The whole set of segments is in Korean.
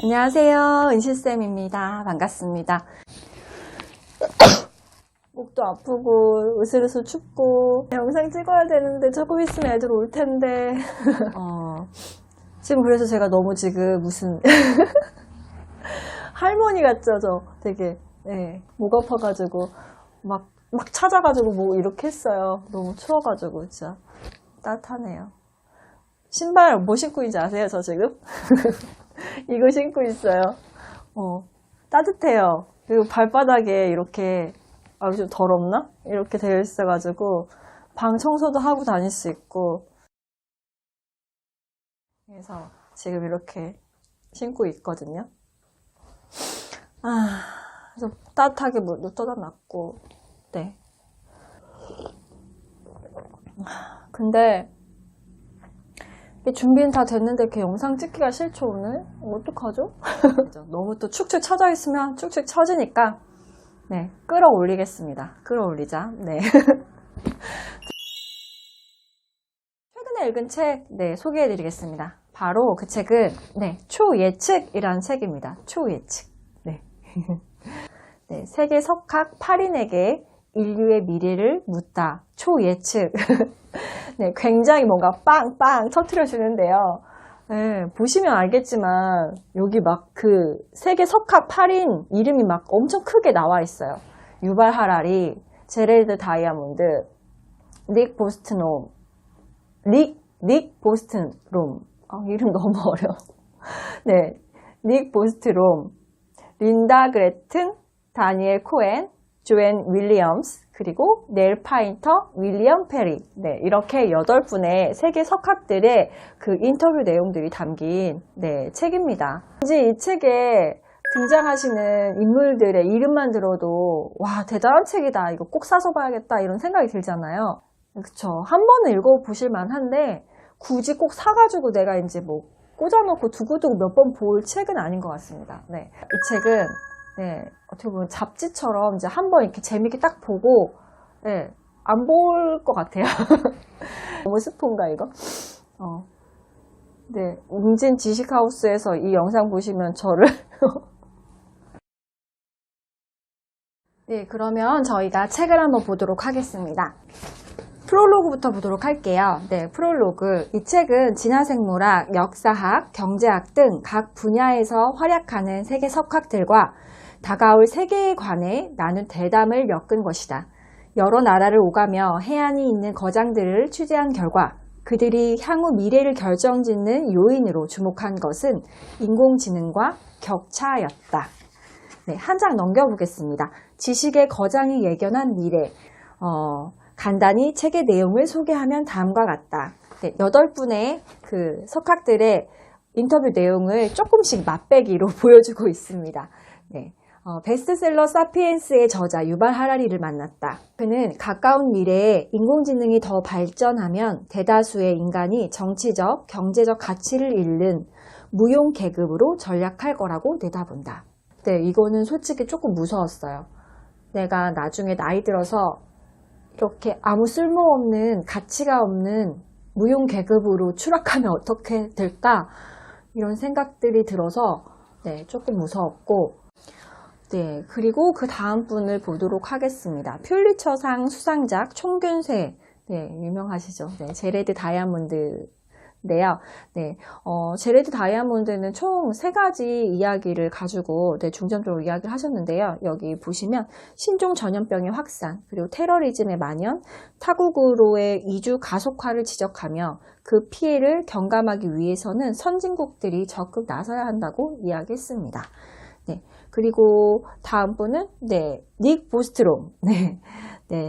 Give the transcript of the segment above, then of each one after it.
안녕하세요. 은실쌤입니다. 반갑습니다. 목도 아프고 으슬으슬 춥고 영상 찍어야 되는데 조금 있으면 애들 올 텐데 지금 그래서 제가 너무 지금 무슨 할머니 같죠? 저 되게 목 아파가지고 막 찾아가지고 뭐 이렇게 했어요. 너무 추워가지고 진짜 따뜻하네요. 신발 뭐 신고 있는지 아세요? 저 지금? 이거 신고 있어요. 따뜻해요. 그리고 발바닥에 이렇게 좀 더럽나? 이렇게 되어 있어가지고 방 청소도 하고 다닐 수 있고 그래서 지금 이렇게 신고 있거든요. 그래서 따뜻하게 물도 떠다 놨고 네. 근데 준비는 다 됐는데 이렇게 영상 찍기가 싫죠 오늘? 어떡하죠? 너무 또 축축 처져 있으면 축축 처지니까 끌어올리겠습니다. 끌어올리자. 네. 최근에 읽은 책 소개해드리겠습니다. 바로 그 책은 초예측이라는 책입니다. 초예측. 세계 석학 8인에게 인류의 미래를 묻다. 초예측. 굉장히 뭔가 빵빵 터트려 주는데요. 보시면 알겠지만 여기 막 그 세계 석학 8인 이름이 막 엄청 크게 나와 있어요. 유발 하라리, 제레드 다이아몬드, 닉 보스트롬, 닉 보스트롬. 이름 너무 어려워. 닉 보스트롬, 린다 그레튼, 다니엘 코엔, 조앤 윌리엄스, 그리고 넬 파인터, 윌리엄 페리. 이렇게 8분의 세계 석학들의 그 인터뷰 내용들이 담긴 책입니다. 이 책에 등장하시는 인물들의 이름만 들어도 와, 대단한 책이다. 이거 꼭 사서 봐야겠다. 이런 생각이 들잖아요. 그쵸. 한 번은 읽어보실 만한데 굳이 꼭 사가지고 내가 이제 뭐 꽂아놓고 두고두고 몇 번 볼 책은 아닌 것 같습니다. 이 책은 어떻게 보면 잡지처럼 이제 한번 이렇게 재밌게 딱 보고, 안 볼 것 같아요. 너무 스폰가, 이거? 웅진 지식하우스에서 이 영상 보시면 저를. 그러면 저희가 책을 한번 보도록 하겠습니다. 프롤로그부터 보도록 할게요. 프롤로그. 이 책은 진화생물학, 역사학, 경제학 등 각 분야에서 활약하는 세계 석학들과 다가올 세계에 관해 나눈 대담을 엮은 것이다. 여러 나라를 오가며 해안이 있는 거장들을 취재한 결과 그들이 향후 미래를 결정짓는 요인으로 주목한 것은 인공지능과 격차였다. 한 장 넘겨보겠습니다. 지식의 거장이 예견한 미래. 간단히 책의 내용을 소개하면 다음과 같다. 8분의 그 석학들의 인터뷰 내용을 조금씩 맛배기로 보여주고 있습니다. 베스트셀러 사피엔스의 저자 유발 하라리를 만났다. 그는 가까운 미래에 인공지능이 더 발전하면 대다수의 인간이 정치적, 경제적 가치를 잃는 무용 계급으로 전락할 거라고 내다본다. 이거는 솔직히 조금 무서웠어요. 내가 나중에 나이 들어서 이렇게 아무 쓸모없는 가치가 없는 무용 계급으로 추락하면 어떻게 될까? 이런 생각들이 들어서 조금 무서웠고 그리고 그 다음 분을 보도록 하겠습니다. 퓰리처상 수상작 총균세 유명하시죠? 제레드 다이아몬드인데요. 제레드 다이아몬드는 총 3가지 이야기를 가지고 중점적으로 이야기를 하셨는데요. 여기 보시면 신종 전염병의 확산, 그리고 테러리즘의 만연, 타국으로의 이주 가속화를 지적하며 그 피해를 경감하기 위해서는 선진국들이 적극 나서야 한다고 이야기했습니다. 그리고 다음 분은 닉 보스트롬.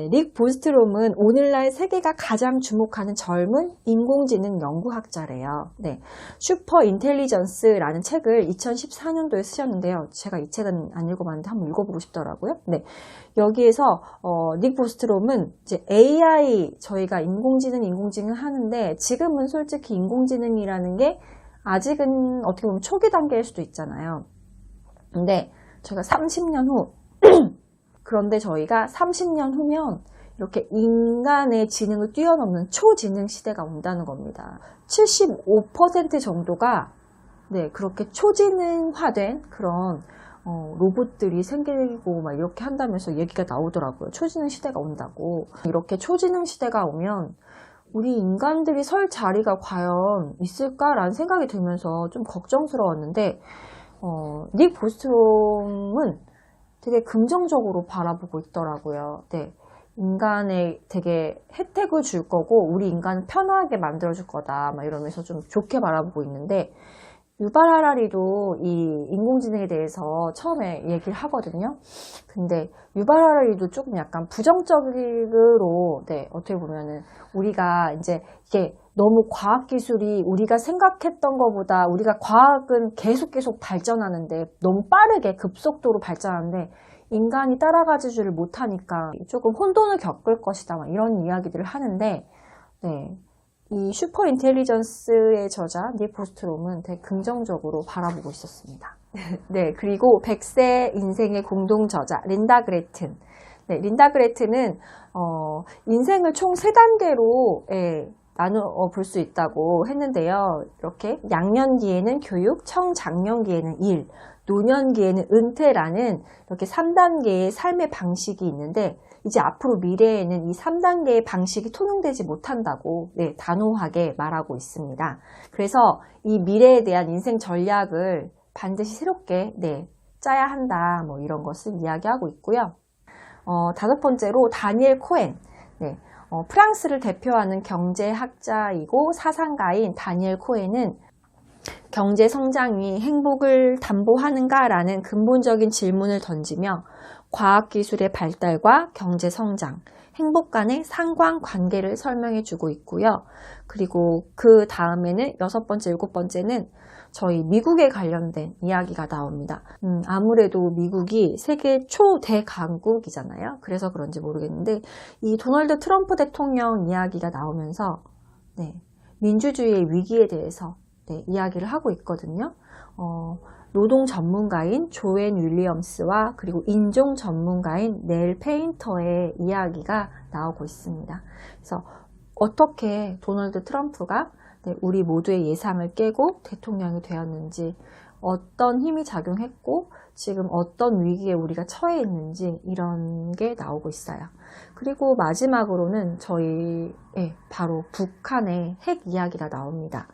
닉 보스트롬은 오늘날 세계가 가장 주목하는 젊은 인공지능 연구학자래요. 슈퍼 인텔리전스라는 책을 2014년도에 쓰셨는데요. 제가 이 책은 안 읽어봤는데 한번 읽어보고 싶더라고요. 여기에서 닉 보스트롬은 이제 AI, 저희가 인공지능 하는데 지금은 솔직히 인공지능이라는 게 아직은 어떻게 보면 초기 단계일 수도 있잖아요. 근데 저희가 30년 후 그런데 저희가 30년 후면 이렇게 인간의 지능을 뛰어넘는 초지능 시대가 온다는 겁니다. 75% 정도가 네, 그렇게 초지능화된 그런 로봇들이 생기고 막 이렇게 한다면서 얘기가 나오더라고요. 초지능 시대가 온다고. 이렇게 초지능 시대가 오면 우리 인간들이 설 자리가 과연 있을까라는 생각이 들면서 좀 걱정스러웠는데 닉 보스트롬은 되게 긍정적으로 바라보고 있더라고요. 네, 인간에 되게 혜택을 줄 거고 우리 인간을 편하게 만들어줄 거다 막 이러면서 좀 좋게 바라보고 있는데, 유발 하라리도 이 인공지능에 대해서 처음에 얘기를 하거든요. 근데 유발 하라리도 조금 약간 부정적으로, 네, 어떻게 보면은 우리가 이제 이게 너무 과학기술이 우리가 생각했던 것보다, 우리가 과학은 계속 발전하는데 너무 빠르게 급속도로 발전하는데 인간이 따라가지를 못하니까 조금 혼돈을 겪을 것이다 막 이런 이야기들을 하는데, 네, 이 슈퍼 인텔리전스의 저자 닐 보스트롬은 되게 긍정적으로 바라보고 있었습니다. 네, 그리고 100세 인생의 공동 저자 린다 그레튼. 네, 린다 그레튼은 인생을 총 3단계로 나누어 볼 수 있다고 했는데요. 이렇게 양년기에는 교육, 청장년기에는 일, 노년기에는 은퇴라는 이렇게 3단계의 삶의 방식이 있는데, 이제 앞으로 미래에는 이 3단계의 방식이 통용되지 못한다고, 네, 단호하게 말하고 있습니다. 그래서 이 미래에 대한 인생 전략을 반드시 새롭게, 네, 짜야 한다, 뭐 이런 것을 이야기하고 있고요. 5번째로 다니엘 코엔. 네, 프랑스를 대표하는 경제학자이고 사상가인 다니엘 코엔은 경제 성장이 행복을 담보하는가라는 근본적인 질문을 던지며 과학기술의 발달과 경제 성장, 행복 간의 상관관계를 설명해 주고 있고요. 그리고 그 다음에는 6번째, 7번째는 저희 미국에 관련된 이야기가 나옵니다. 아무래도 미국이 세계 초대강국이잖아요. 그래서 그런지 모르겠는데 이 도널드 트럼프 대통령 이야기가 나오면서, 네, 민주주의의 위기에 대해서, 네, 이야기를 하고 있거든요. 노동 전문가인 조앤 윌리엄스와 그리고 인종 전문가인 넬 페인터의 이야기가 나오고 있습니다. 그래서 어떻게 도널드 트럼프가, 네, 우리 모두의 예상을 깨고 대통령이 되었는지, 어떤 힘이 작용했고 지금 어떤 위기에 우리가 처해 있는지 이런 게 나오고 있어요. 그리고 마지막으로는 저희 바로 북한의 핵 이야기가 나옵니다.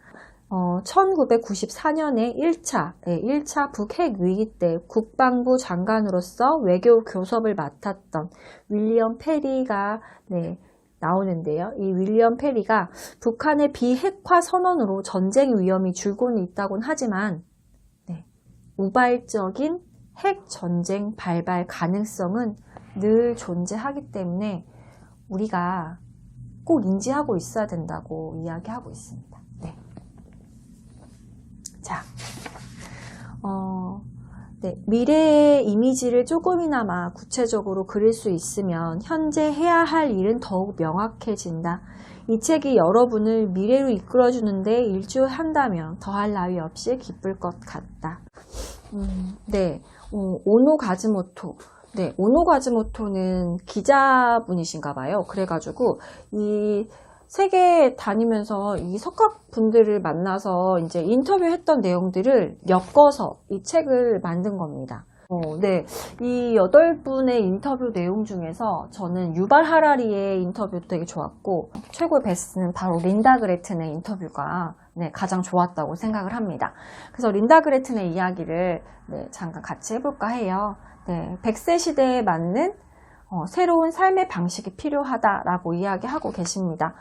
1994년에 1차 북핵 위기 때 국방부 장관으로서 외교 교섭을 맡았던 윌리엄 페리가, 네, 나오는데요. 이 윌리엄 페리가 북한의 비핵화 선언으로 전쟁 위험이 줄고는 있다곤 하지만, 네, 우발적인 핵 전쟁 발발 가능성은 늘 존재하기 때문에 우리가 꼭 인지하고 있어야 된다고 이야기하고 있습니다. 네. 자, 네, 미래의 이미지를 조금이나마 구체적으로 그릴 수 있으면 현재 해야 할 일은 더욱 명확해진다. 이 책이 여러분을 미래로 이끌어주는데 일조한다면 더할 나위 없이 기쁠 것 같다. 네, 오노 가즈모토. 네, 오노 가즈모토는 기자분이신가 봐요. 그래가지고 이 세계 다니면서 이 석학분들을 만나서 이제 인터뷰했던 내용들을 엮어서 이 책을 만든 겁니다. 네, 이 8분의 인터뷰 내용 중에서 저는 유발 하라리의 인터뷰도 되게 좋았고, 최고의 베스트는 바로 린다 그레튼의 인터뷰가, 네, 가장 좋았다고 생각을 합니다. 그래서 린다 그레튼의 이야기를, 네, 잠깐 같이 해볼까 해요. 네, 100세 시대에 맞는 새로운 삶의 방식이 필요하다라고 이야기하고 계십니다.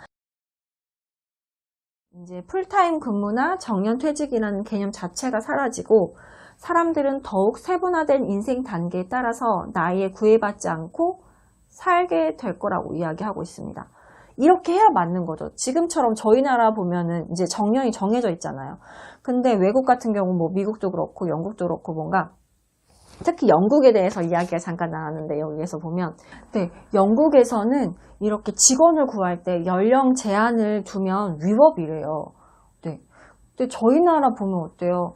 이제 풀타임 근무나 정년퇴직이라는 개념 자체가 사라지고 사람들은 더욱 세분화된 인생 단계에 따라서 나이에 구애받지 않고 살게 될 거라고 이야기하고 있습니다. 이렇게 해야 맞는 거죠. 지금처럼 저희 나라 보면은 이제 정년이 정해져 있잖아요. 근데 외국 같은 경우 뭐 미국도 그렇고 영국도 그렇고 뭔가, 특히 영국에 대해서 이야기가 잠깐 나왔는데 여기에서 보면, 네, 영국에서는 이렇게 직원을 구할 때 연령 제한을 두면 위법이래요. 네. 근데 저희 나라 보면 어때요?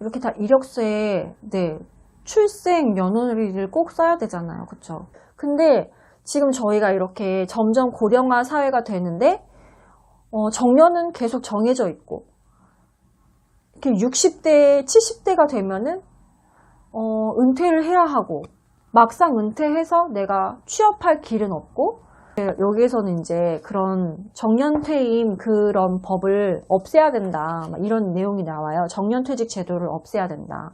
이렇게 다 이력서에, 네, 출생 연월일을 꼭 써야 되잖아요. 그쵸? 근데 지금 저희가 이렇게 점점 고령화 사회가 되는데 정년은 계속 정해져 있고 60대, 70대가 되면은 은퇴를 해야 하고 막상 은퇴해서 내가 취업할 길은 없고 여기에서는 이제 그런 정년퇴임 그런 법을 없애야 된다 이런 내용이 나와요. 정년퇴직 제도를 없애야 된다.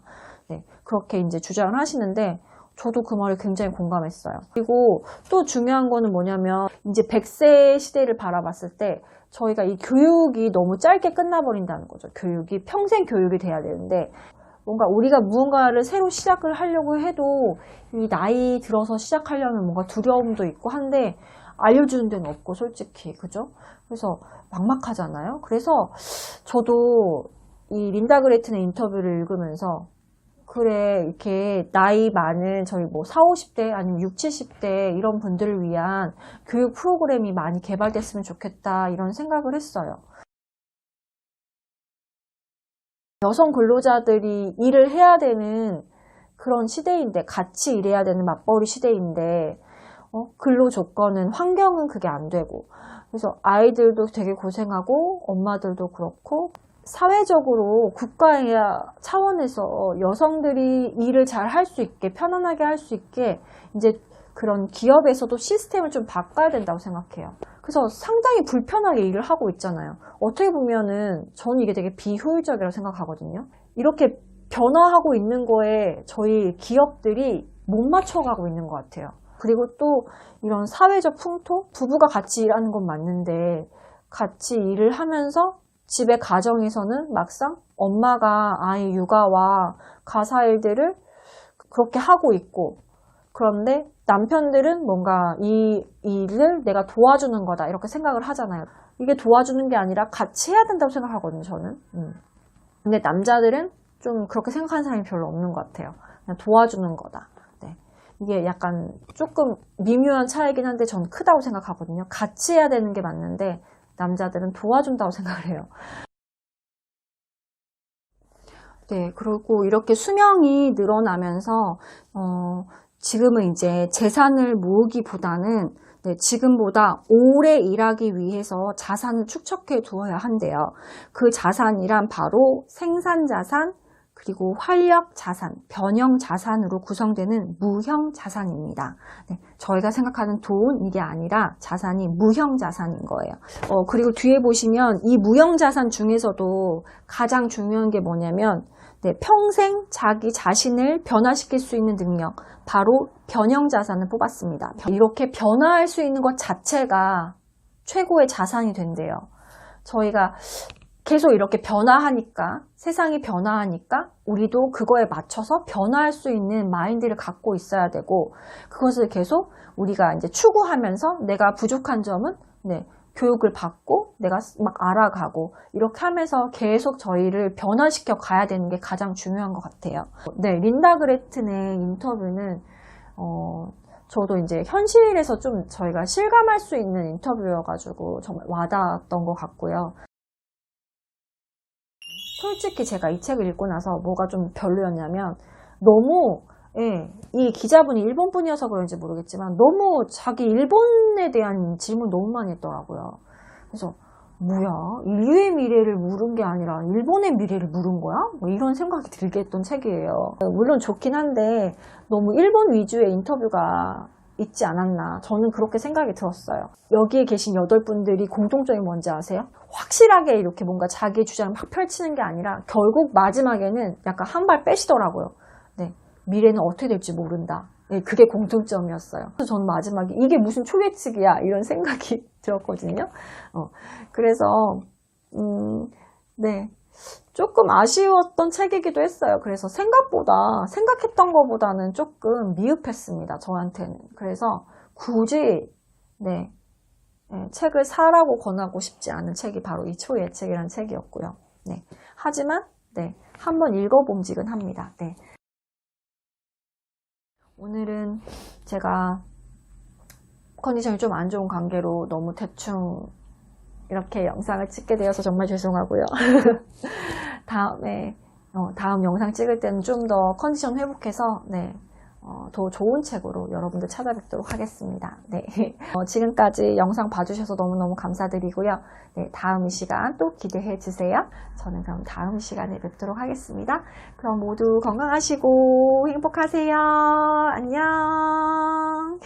네, 그렇게 이제 주장을 하시는데 저도 그 말에 굉장히 공감했어요. 그리고 또 중요한 거는 뭐냐면 이제 100세 시대를 바라봤을 때 저희가 이 교육이 너무 짧게 끝나버린다는 거죠. 교육이 평생 교육이 돼야 되는데 뭔가 우리가 무언가를 새로 시작을 하려고 해도 이 나이 들어서 시작하려면 뭔가 두려움도 있고 한데 알려주는 데는 없고 솔직히 그죠? 그래서 막막하잖아요. 그래서 저도 이 린다 그레튼의 인터뷰를 읽으면서 그래 이렇게 나이 많은 저희 뭐 40, 50대 아니면 60, 70대 이런 분들을 위한 교육 프로그램이 많이 개발됐으면 좋겠다 이런 생각을 했어요. 여성 근로자들이 일을 해야 되는 그런 시대인데 같이 일해야 되는 맞벌이 시대인데 근로 조건은 환경은 그게 안 되고 그래서 아이들도 되게 고생하고 엄마들도 그렇고 사회적으로 국가의 차원에서 여성들이 일을 잘 할 수 있게 편안하게 할 수 있게 이제 그런 기업에서도 시스템을 좀 바꿔야 된다고 생각해요. 그래서 상당히 불편하게 일을 하고 있잖아요. 어떻게 보면은 저는 이게 되게 비효율적이라고 생각하거든요. 이렇게 변화하고 있는 거에 저희 기업들이 못 맞춰가고 있는 것 같아요. 그리고 또 이런 사회적 풍토? 부부가 같이 일하는 건 맞는데 같이 일을 하면서 집의 가정에서는 막상 엄마가 아이 육아와 가사 일들을 그렇게 하고 있고 그런데 남편들은 뭔가 이 일을 내가 도와주는 거다 이렇게 생각을 하잖아요. 이게 도와주는 게 아니라 같이 해야 된다고 생각하거든요, 저는. 근데 남자들은 좀 그렇게 생각하는 사람이 별로 없는 것 같아요. 그냥 도와주는 거다. 네. 이게 약간 조금 미묘한 차이긴 한데 저는 크다고 생각하거든요. 같이 해야 되는 게 맞는데 남자들은 도와준다고 생각을 해요. 네, 그리고 이렇게 수명이 늘어나면서 지금은 이제 재산을 모으기보다는 네, 지금보다 오래 일하기 위해서 자산을 축적해 두어야 한대요. 그 자산이란 바로 생산자산, 그리고 활력자산, 변형자산으로 구성되는 무형자산입니다. 네, 저희가 생각하는 돈 이게 아니라 자산이 무형자산인 거예요. 그리고 뒤에 보시면 이 무형자산 중에서도 가장 중요한 게 뭐냐면 네, 평생 자기 자신을 변화시킬 수 있는 능력, 바로 변형자산을 뽑았습니다. 이렇게 변화할 수 있는 것 자체가 최고의 자산이 된대요. 저희가 계속 이렇게 변화하니까, 세상이 변화하니까 우리도 그거에 맞춰서 변화할 수 있는 마인드를 갖고 있어야 되고, 그것을 계속 우리가 이제 추구하면서 내가 부족한 점은 네, 교육을 받고 내가 막 알아가고 이렇게 하면서 계속 저희를 변화시켜 가야 되는 게 가장 중요한 것 같아요. 네, 린다 그레튼의 인터뷰는 저도 이제 현실에서 좀 저희가 실감할 수 있는 인터뷰여가지고 정말 와닿았던 것 같고요. 솔직히 제가 이 책을 읽고 나서 뭐가 좀 별로였냐면 너무 이 기자분이 일본 분이어서 그런지 모르겠지만 너무 자기 일본에 대한 질문 너무 많이 했더라고요. 그래서 뭐야? 인류의 미래를 물은 게 아니라 일본의 미래를 물은 거야? 뭐 이런 생각이 들게 했던 책이에요. 물론 좋긴 한데 너무 일본 위주의 인터뷰가 있지 않았나 저는 그렇게 생각이 들었어요. 여기에 계신 8분들이 공통점이 뭔지 아세요? 확실하게 이렇게 뭔가 자기의 주장을 막 펼치는 게 아니라 결국 마지막에는 약간 한 발 빼시더라고요. 네, 미래는 어떻게 될지 모른다. 네, 그게 공통점이었어요. 그래서 저는 마지막에 이게 무슨 초계측이야 이런 생각이 들었거든요. 그래서 네, 조금 아쉬웠던 책이기도 했어요. 그래서 생각했던 것보다는 조금 미흡했습니다. 저한테는. 그래서 굳이 네, 책을 사라고 권하고 싶지 않은 책이 바로 이 초예측이라는 책이었고요. 네, 하지만 네, 한번 읽어봄직은 합니다. 네. 오늘은 제가 컨디션이 좀 안 좋은 관계로 너무 대충 이렇게 영상을 찍게 되어서 정말 죄송하고요. 다음 영상 찍을 때는 좀 더 컨디션 회복해서 네, 더 좋은 책으로 여러분들 찾아뵙도록 하겠습니다. 네. 지금까지 영상 봐주셔서 너무너무 감사드리고요. 네, 다음 시간 또 기대해 주세요. 저는 그럼 다음 시간에 뵙도록 하겠습니다. 그럼 모두 건강하시고 행복하세요. 안녕.